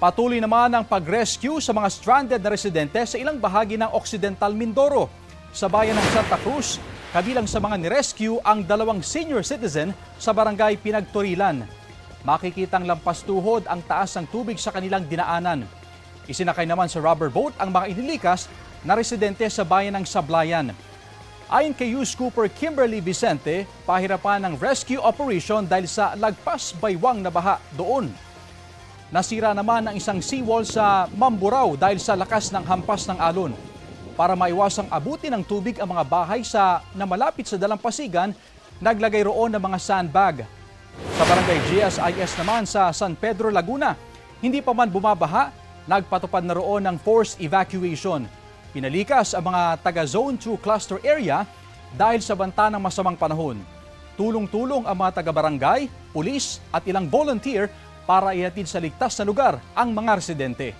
Patuloy naman ang pag-rescue sa mga stranded na residente sa ilang bahagi ng Occidental Mindoro. Sa bayan ng Santa Cruz, kabilang sa mga nirescue ang 2 senior citizen sa barangay Pinagturilan. Makikitang lampas tuhod ang taas ng tubig sa kanilang dinaanan. Isinakay naman sa rubber boat ang mga inilikas na residente sa bayan ng Sablayan. Ayon kay News Cooper Kimberly Vicente, pahirapan ng rescue operation dahil sa lagpas baywang na baha doon. Nasira naman ang isang seawall sa Mamburao dahil sa lakas ng hampas ng alon. Para maiwasang abutin ng tubig ang mga bahay na malapit sa dalampasigan, naglagay roon ng mga sandbag. Sa barangay GSIS naman sa San Pedro, Laguna, hindi pa man bumabaha, nagpatupad na roon ng forced evacuation. Pinalikas ang mga taga-Zone 2 cluster area dahil sa banta ng masamang panahon. Tulong-tulong ang mga taga-barangay, pulis at ilang volunteer para ihatid sa ligtas na lugar ang mga residente.